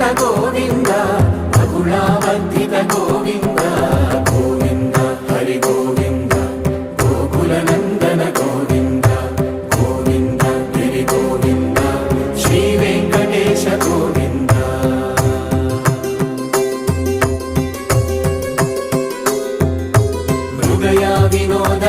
ವಂದಿತ Govinda ಬಕುಳಾವರ್ಧಿತ Govinda Govinda Hari Govinda Gokula Nandana Govinda Govinda Giri Govinda Shri Venkatesha Govinda ಮೃಗಯ Vinoda